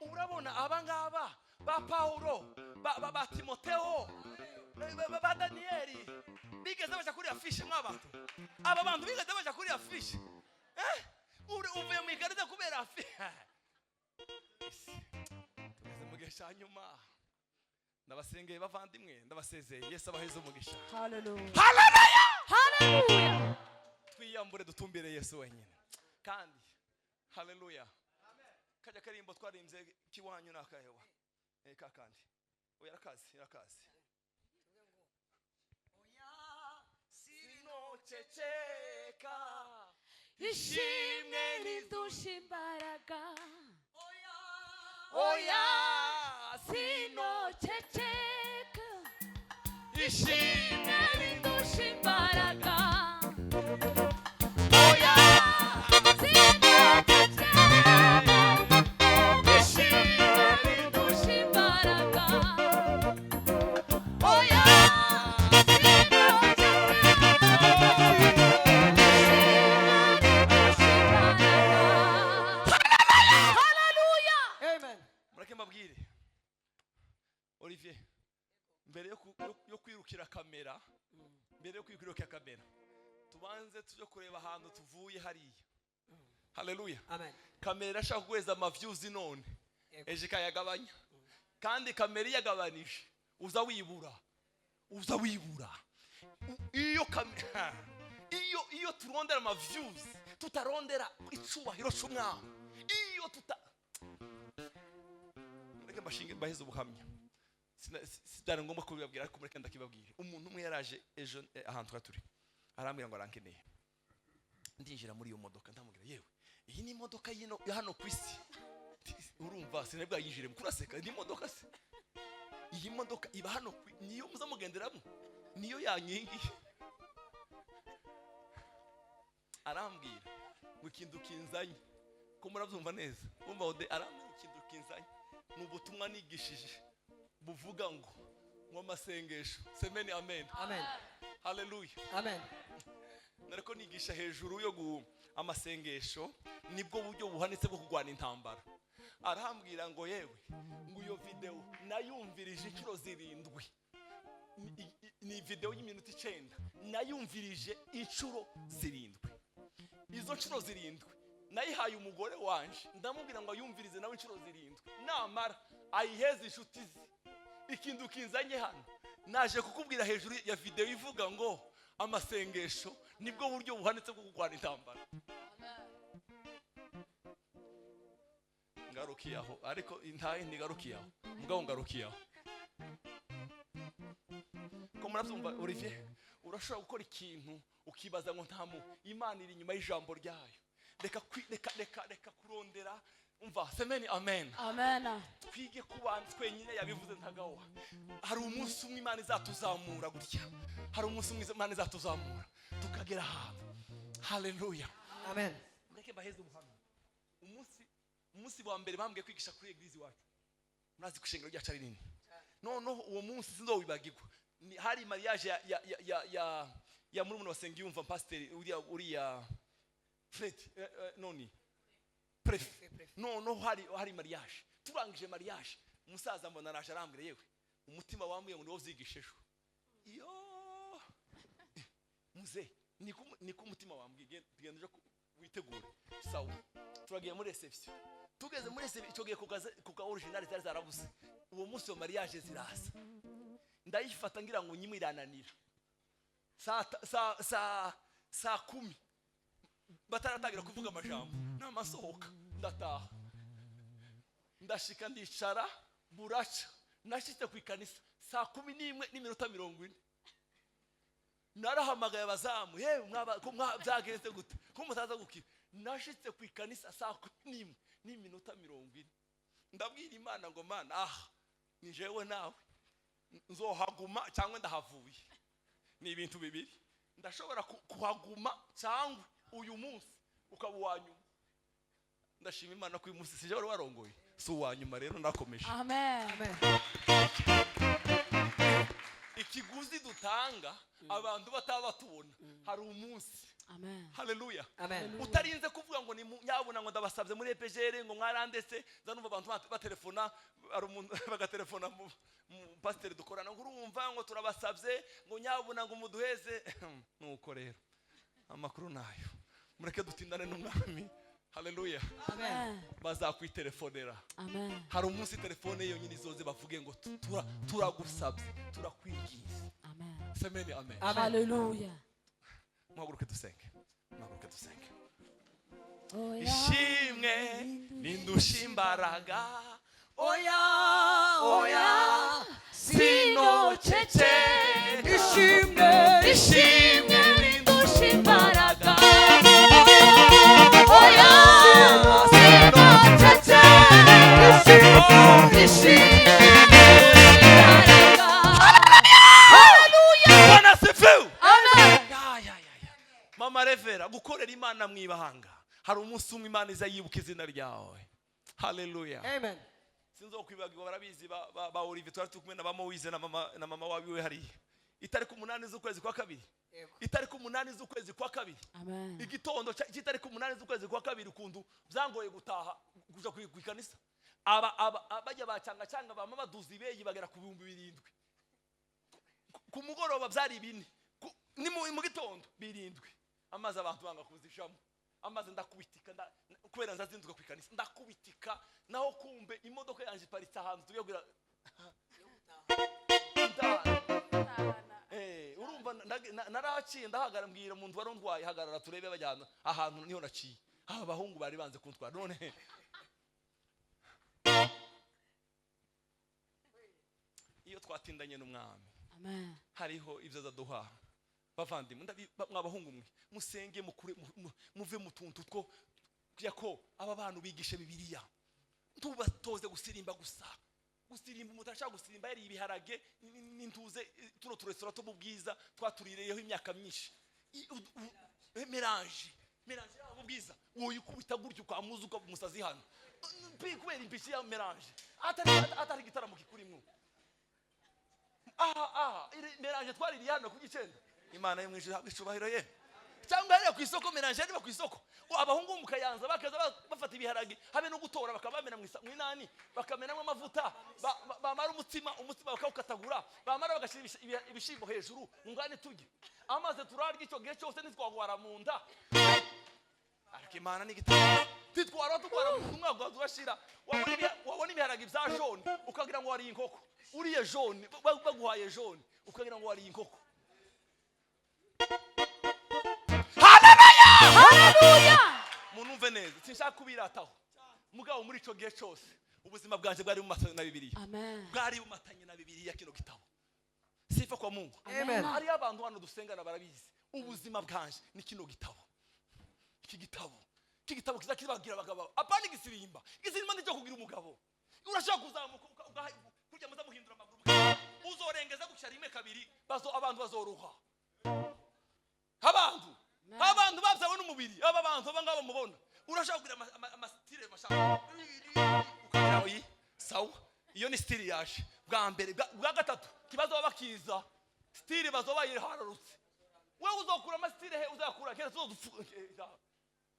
Urabona abangaba ba Paulo ba Timotheo ba Danieli bigeze baje kuri afishe mw'abantu aba bantu bigeze baje kuri afishe uvuye mu ikarita kubera afishe tugeze mu gesha nyuma ndabasengeye bavandimwe ndabasezeye Yesu abaheze umugisha. Hallelujah. Hallelujah. Hallelujah. Twiyambure dutumbire Yesu wenyine kandi haleluya kajya karimbo twarimbye kiwanyu nakahewa kakandi yarakazi sinoceceka ishimwe ridusha imbaraga oya sinoceceka ishimwe ridusha imbaraga oya sinoceceka ishimwe ridusha imbaraga oya Amen. mureke mbabwire Olivier mbere yo kwirukira kamera tubanze tujye kureba ahantu tuvuye hariya haleluya Amen. kamera ashaka guheza amavyuzi none eje kayagabanya kandi kamera yagabanije uza wibura iyo kamera iyo turondera amavyuzi tutarondera icubahiro c'umwami iyo mureke mbashinge mbaheze ubuhamya sinari ngombwa kubibabwira ariko mureke ndakibabwire umuntu umwe yaraje ejo ahantu turi arambwira ngo arankeneye ndinjira muri iyo modoka ndamubwira yewe iyi ni imodoka yino ya hano ku isi urumva sinabwa yinjire kuraseka ni imodoka se iyi modoka iba hano niyo muzamugenderamo niyo yankingi arambwira ngo ikintu kinzanye ko murabyumva neza umva ode arambwira ikintu kinzanye n'ubutumwa nigishije buvuga ngo amasengesho semeni amen Amen. haleluya Amen. nariko nigisha hejuru yo amasengesho nibwo buryo buhanitse bwo kurwana intambara arambwira ngo yewe ngo iyo video nayumvirije inshuro 7 ni video y'iminota 9 nayumvirije inshuro 7 izo nshuro 7 nayihaye umugore wanje ndamubwira ngo ayumvirize nawe inshuro 7 namara ayiheze inshuti ze ikintu kinzanye hano naje kukubwira hejuru ya video ivuga ngo amasengesho nibwo buryo buhanitse bwo kurwana intambara ngarukiyaho ariko intaye ntigarukiyaho mugabo ngarukiyaho ko murabyumva Olivier urashobora gukora ikintu ukibaza ngo ntamu Imana iri inyuma y'ijambo ryayo reka kurondera umva semeni amen amen twige kubana twenyine yabivuze ntagawa hari umunsi umwe Imana izatuzamura gutya hari umunsi umwe Imana izatuzamura tukagera ahantu haleluya Amen. mureke baheze ubuhamya umunsi wa mbere bambwiye kwigisha kuri eglise wacu murazi kushengero rya cari nini noneho uwo munsi sinzowibagirwa hari mariage ya murumuna wa Sengiyumva pastor uriya Fred noni pref noneho hari mariage turangije mariage umusaza mbona araje arambwira yewe umutima wambwiye ngo niwozigishejo iyo muze niko umutima wambwiye tugende witegure sawa turagiye muri reception tugeze muri reception icyo gihe kuka original zari zarabuze uwo munsi wa mariage ziraza ndayifata ngira ngo nyimwe irananira saa 10 bataratangira kuvuga amajambo namasohoka ndataha ndashika ndicara buraca nashitse ku ikanisa saa 11:40 narahamagaye abazamu yewe byagenze gute ko mutaza gukira nashitse ku ikanisa saa 11:40 ndabwira Imana ngo Mana ni jewe nawe nzohaguma cyangwa ndahavuye ni ibintu bibiri ndashobora kuhaguma cyangwa uyu munsi ukaba uwanyuma ndashima Imana ko uyu munsi sije wari warongoye si uwanyuma rero nakomeje amen ikiguzi dutanga abantu batabatubona hari umunsi amen haleluya Amen. utarinze kuvuga ngo ni nyabuna ngo ndabasabye muri EPGR ngo mwarandetse zanumva abantu batelefona ari umuntu bagatelefona mu pastor dukorana ngo urumva ngo turabasabye ngo nyabuna ngo muduheze nuko rero amakuru nayo mureke dutindane n'umwami haleluya amen bazakwitelefonera amen hari umunsi telefone yonyine izoze bavuge ngo turagusabye turakwigize amen semeni amen haleluya muhaguruke dusenge ishimwe nindusha imbaraga oya oya sinocece ishimwe ishimwe rindusha imbaraga oya sinocece ishimwe Bwana asifiwe. Amen. Mama Revera gukorera Imana mwibahanga hari umunsi umwe Imana iza yibuka izina ryawe. Haleluya. amen Sinzokwibagirwa barabizi ba Olivier twari tukumwe na ba Moise na mama wabiwe hariya. Itariki 8 z'ukwezi kwa kabiri. Itariki 8 z'ukwezi kwa kabiri. Amen. Igitondo cy'itariki 8 z'ukwezi kwa kabiri kundu byangoye gutaha kuja kwikanisa. Bajya bacanga bama baduzi beyi bagera ku 7,000. Ku mugoroba byari 4. Ni mu gitondo 7. Amazi abantu banga kuzishamo. Amazi ndakubitika kubera nzazinduka kwikanisa ndakubitika naho kumbe imodoka yanje paritse ahantu tuyogura urumva naraciye ndahagara mbwira umuntu warondwaye hagarara turebe bajyana ahantu niho naciye aba bahungu bari banze kuntwara none iyo twatindanye n'umwami Amen. hariho ibyo azaduha bavandimwe mwabahungu mwe musenge mukure muve mu tuntu two ko aba bantu bigisha Bibiliya ntubatoze gusirimba gusa gusirimba umutashaka gusirimba yari ibiharage n'intuze tuno turestora to bubwiza twaturireyeho imyaka myinshi melange yabo bwiza wowe ukubita gutyo kwa muzuka umusazi hano kubera impishi ya melange atari gitaramo kikurimwe melange twaririye hano ku gicenda Imana yemwije habishubahiro ye cyangwa hariya ku isoko melange ari ku isoko abahungu mu Kayanza bakaza bafata ibiharage habe no gutora bakabamena mu inani bakamenamo amavuta bamara umutima bakawukatagura bamara bagashira ibishimbo hejuru ngane tujye amaze turarya icyo gihe cyose nitwagwara mu nda ariko Imana ni gitabo titwara mu mwaka turashira wabona ibiharage bya jaune ukagira ngo wari inkoko uriye jaune baguhaye jaune ukagira ngo wari inkoko. Haleluya. Munumve neza sinshaka kubirataho mugabo muri ico gihe cyose ubuzima bwanje bwari bumatanye na Bibiliya. Amen. Bwari bumatanye na Bibiliya kino gitabo. Sifa kwa Mungu. Amen. Hari abantu hano dusengana barabizi ubuzima bwanje ni kino gitabo. Iki gitabo kizakibagira abagabo apana igisirimba nicyo kugira umugabo urashaka kuzamuka kujya muza muhindura amaguru uzorengeza gushya rimwe kabiri abantu bazoruha abantu babyawe n'umubiri aba bantu abangaba mubona urashaka kugira amastile mashaka ukagira oyi sawa iyo ni style yaje bwa mbere bwa gatatu kibazo babakiza style bazobaye hararutse wewe uzokura amastile he uzakura kera tuzodufuka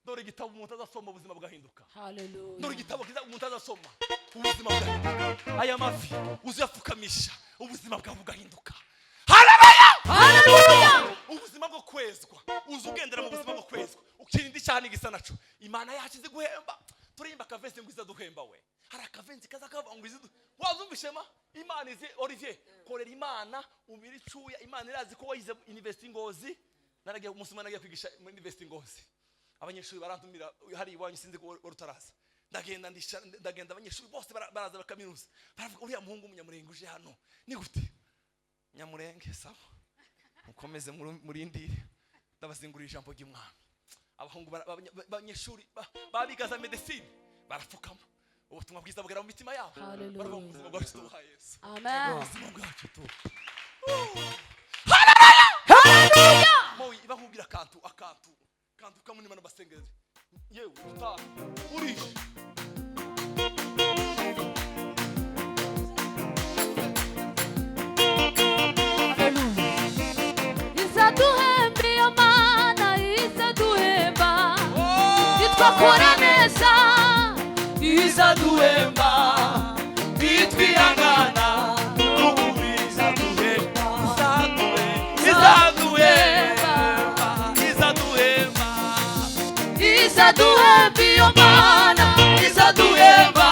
dore igitabo umuntu azasoma ubuzima bwahinduka. Haleluya. Dore igitabo umuntu azasoma ubuzima bwahinduka. Aya mafi uzayapfukamisha ubuzima bwawe bwahinduka. Haleluya. Haleluya. Ubuzima bwo kwezwa uzugendera mu buzima bwo kwezwa ukirindi cyane igisa naco Imana yakize guhemba turimba kavese ngo izaduhemba we hari akavenzi kaza kavanga izidu wazumvishema Imana izi Olivier korera Imana umiri cuya Imana irazi ko wayize University Ngozi naragiye umusuma nagiye kwigisha mu University Ngozi abanyeshuri barantumira hari iwanyu sinzi ko warutaraza ndagenda abanyeshuri bose baraza bakaminuza baravuga uriya muhungu umunyamurenge uje hano ni gute nyamurenge sawa mukomeze murindire ndabazingurira ijambo ry'Imana abahungu abanyeshuri babigaza medicine barapfukama ubutumwa bwiza bugera mu mitima yabo baravuga mu buzima bwacu tuha Yesu. Amen. Ubuzima bwacu tu Haleluya. Moyi bakubwira akantu kamuni mana basengeze yewe uta urishe Izaduhemba iyo Mana izaduhemba nitwakora neza izaduhemba bitwihangana n'ukuri izaduhemba izaduhemba iyo Mana izaduhemba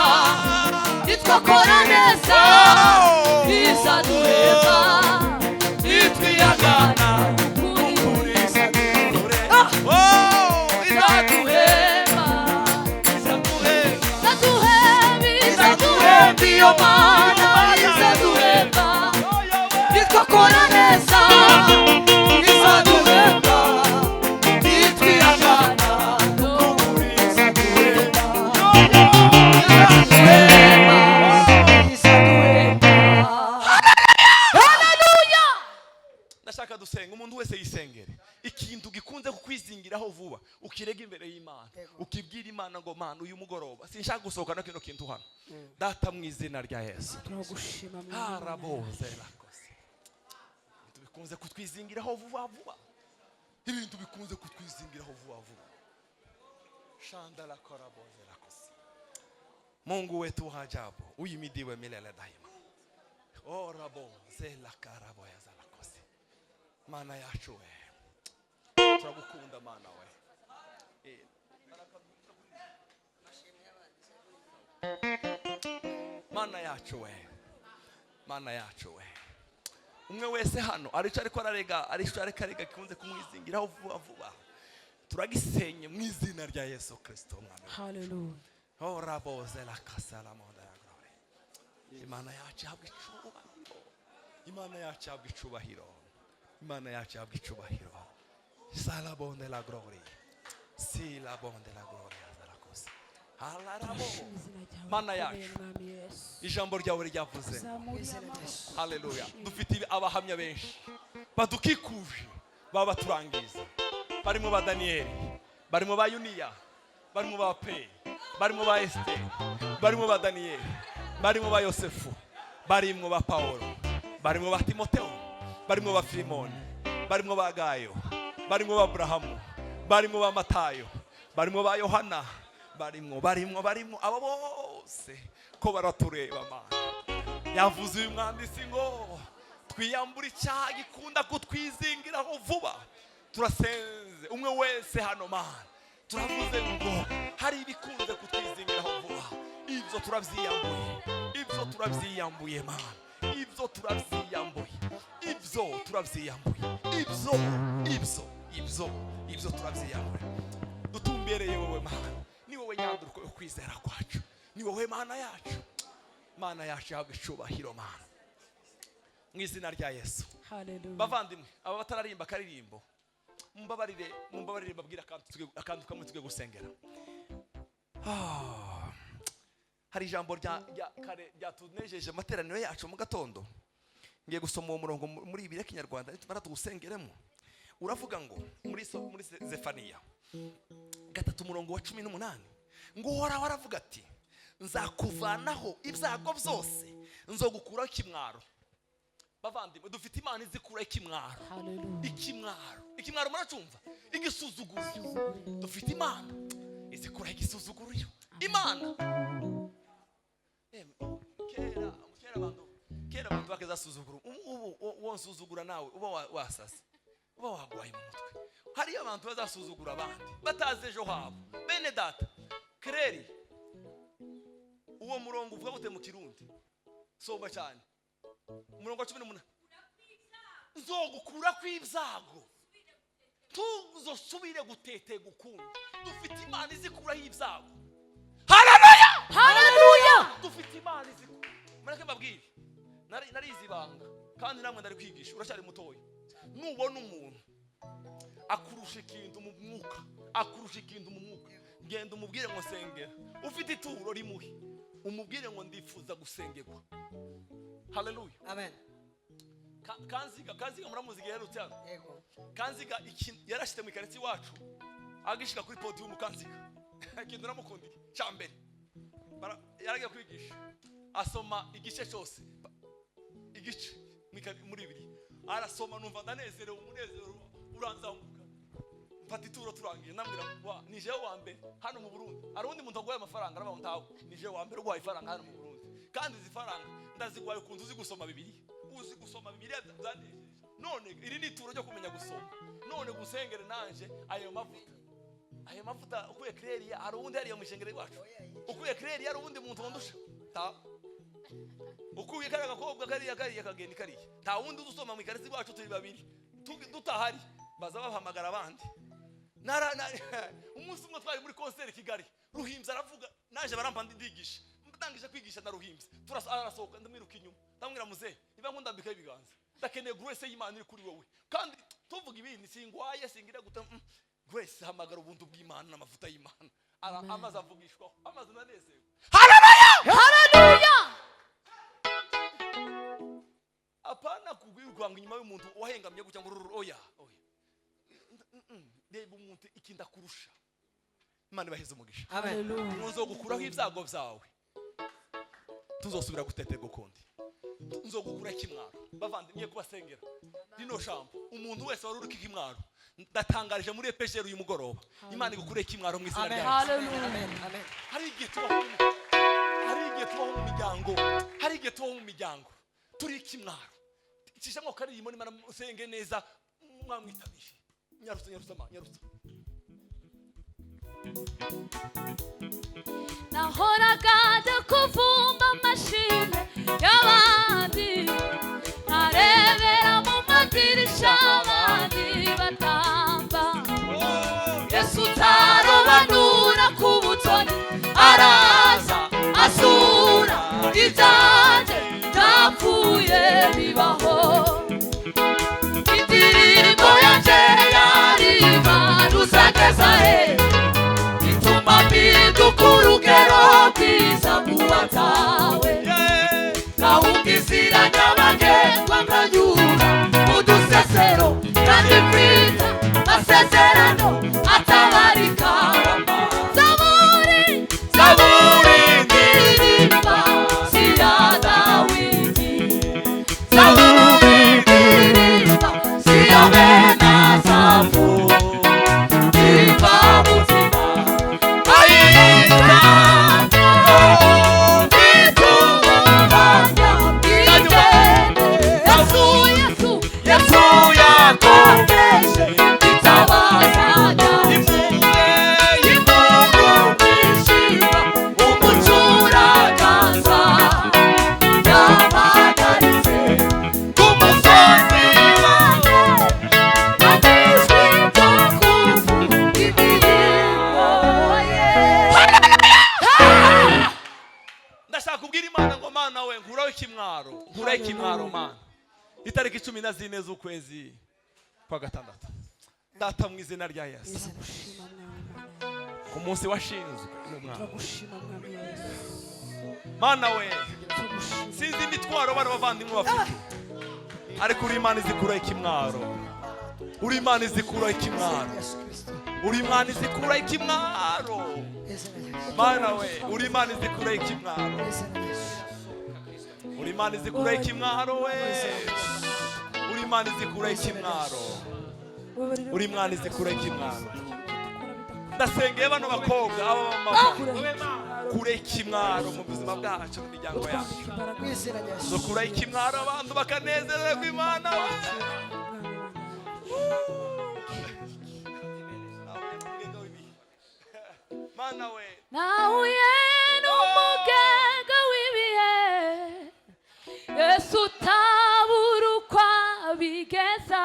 nitwakora neza izaduhemba nitwihangana n'ukuri izaduhemba izaduhemba ikintu gikunze kukwizingiraho vuba ukirega imbere y'Imana ukibwira Imana ngo Mana uyu mugoroba sinshaka gusohoka no kino kintu hano data mu izina rya Yesu turagushima mu haraboze lakose tubikunze kutwizingiraho vuba vuba ibintu bikunze kutwizingiraho vuba vuba shanda la koraboze lakose Mungu wetu wa ajabu uyimidiwe milele daima oraboze la karaboya za lakose Mana yacu we turagukunda Mana we Mana yacu we Mana yacu we umwe wese hano arico ariko ararega kikunze kumwizingiraho vuba vuba turagisenye mu izina rya Yesu Kristo Mwami. Hallelujah. Oh raboze la kasala monda ya glory. Imana yacu habwa icubahiro. Imana yacu habwa icubahiro. Imana yacu habwa icubahiro. Sala bonde la glory. Si la bonde la glory la cosa. Halarabo. Mana yacu. Ijambo ryawe ryavuze. Hallelujah. Dufite abahamya benshi. Badukikuje. Baba turangiza. Barimo ba Daniel, barimo ba Yuniya, barimo ba Pe, barimo ba Esther, barimo ba Daniel, barimo ba Yosefu, barimo ba Paulo, barimo ba Timotheo, barimo ba Filimon, barimo ba Gayo, barimo ba Abrahamu, barimo ba Matayo, barimo ba Yohana, barimo abo bose ko baratureba Mana. Yavuze uyu mwanditsi ngo twiyambura icyaha gikunda kutwizingiraho vuba. Turasenze umwe wese hano Mana turavuze ngo hari ibikunze kutwizingiraho vuba ibyo turabyiyambuye Mana ibyo turabyiyambuye dutumbereye wowe Mana ni wowe nyanduruko yo kwizera kwacu ni wowe Mana yacu yahabwa icubahiro Mana mu izina rya Yesu. Hallelujah. Bavandimwe aba batararimba karirimbo mumbabarire babwira akantu kamwe tugiye gusengera. Hari ijambo ryatunejeje amateraniro yacu mu gatondo. Ngiye gusoma uwo murongo muri Bibiliya Kinyarwanda nitumara tugusengeremo. Uravuga ngo muri Zefaniya 3:18 ngo uhoraho aravuga ati nzakuvanaho ibyago byose nzogukuraho ikimwaro. Bavandimwe dufite Imana izikura ikimwaro. Ikimwaro muracumva igisuzuguro. Dufite Imana izikura igisuzuguro. Imana kera abantu bakazasuzugura wonsuzugura nawe uba wasase uba wagwaye mu mutwe. Hari abantu bazasuzugura abandi bataze ejo habo. Bene data Kereri uwo murongo uvuga gute mu Kirundi somba cyane umurongo 18 nzogukura kw'ibyago tuzosubire gutetega ukundi. Dufite Imana izikuraho ibyago. Haleluya. Dufite Imana izikura. Mureke mbabwire narizi ibanga kandi namwe ndari kwigisha uracyari mutoya. Nubona umuntu akurusha ikintu mu mwuka ngenda umubwire ngo sengera. Ufite ituro rimuhe umubwire ngo ndifuza gusengerwa. Haleluya. Amen. Kanziga muramuzi giherutse hano. Yego. Kanziga yarashite mu ikareti wacu agishika kuri podium Kanziga. Ikintu namukundiye cyambere. Yaragiye kwigisha. Asoma igice cyose. Igice muri bibiri. Arasoma numva ndanezerewe umunezero uranzamuka. Mfata ituro turangije nambwira wa nije wa mbere hano mu Burundi. Arundi muntu agwaye amafaranga arabaho ntawe. Nije wa mbere ugwaye ifaranga hano mu Burundi. Kandi zifaranga ndazigwaye ukuntu uzi gusoma Bibiliya. Uzi gusoma Bibiliya byanejeje. None iri ni ituro ryo kumenya gusoma. None gusengere nanje ayo mavuta ukuye Kereri arundi ari mu ishengere wacu. Ukuye Kereri arundi muntu wondusha. Ta ukuye kare gakobwa kari kageni kari. Ta wundi uzusoma mu ikarisi wacu turi babiri. Dutahari baza bahamagara abandi. Umunsi umwe twari muri concert Kigali. Ruhimza aravuga naje barampa ndigisha. Ndangije kwigisha na Ruhimza. Arasohoka ndamiruka inyuma. Ndamwira muze niba nkundambika ibiganza. Ndakeneye grace y'Imana iri kuri wowe. Kandi tuvuga ibindi singwaye singira guta grace hamagara ubuntu bw'Imana n'amavuta y'Imana. Amaze avugishwaho. Amaze nanezewe. Haleluya. Apana kugwirwa ngo inyuma y'umuntu wahengamye gucya ngo oya. reba umuntu ikinda kurusha. Imana ibaheze umugisha. Amen. Nzogukuraho ibyago byawe, tuzosubira guteterwa ukundi. Nzogukuraho ikimwaro. Bavandimwe kubasengera rino jambo, umuntu wese wari uriko ikimwaro, ndatangarije muri epesheri uyu mugoroba, Imana igukure ikimwaro mu izina rya Yesu. Amen. Hari igihe tubaho mu miryango, hari igihe tubaho mu miryango turi ikimwaro. Cishamwe karirimo n'Imana usenge neza mwamwitabije. Nyarutsa. nahoraga njya kuvumba amashimwe y'abandi, nkarebera mu madirisha abandi batamba. Yesu utarobanura ku butoni, araza asura ibyanjye byapfuye bibaho. Indirimbo yanjye yariva ruzageza he, ituma mpinduka urugero rwiza mu batawe. Gahunda izira nyabagendwa nkanyura mu dusesero, kandi mfite masezerano atabarika. Zaburi ndirimba si ya Dawidi, Zaburi ndirimba si ya bene Asafu, ndirimba mutima ayita itunganya bwite. Yesu yakomeje itabaza ryanjye, impundu mwishima umucuragaza yampagaritse ku musozi wawe, amijwi byo kuvuga indirimbo ye. Ndashaka kubwira Imana ngo Mana we nkuraho ikimwaro Mana. Itariki 14 z'ukwezi kwa gatandatu, data mu izina rya Yesu, ku munsi washinzwe n'umwana Mana we, sinzi imitwaro bari bavandimwe bafite, ariko uri Imana izikuraho ikimwaro, uri Imana izikuraho ikimwaro, uri Imana izikuraho ikimwaro. Mana we, uri Imana izikuraho ikimwaro, uri Imana izikuraho ikimwaro we, uri Imana izikuraho ikimwaro, uri Imana izikuraho ikimwaro. Ndasengeye bano bakobwa aba mama, kure ikimwaro mu buzima bwacu n'imiryango yacu, zo kure ikimwaro abantu bakanezererwa Imana we. Mana we, nahuye n'umuganga w'ibihe, Yesu utabura uko abigeza,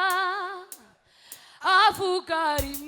avuga rimwe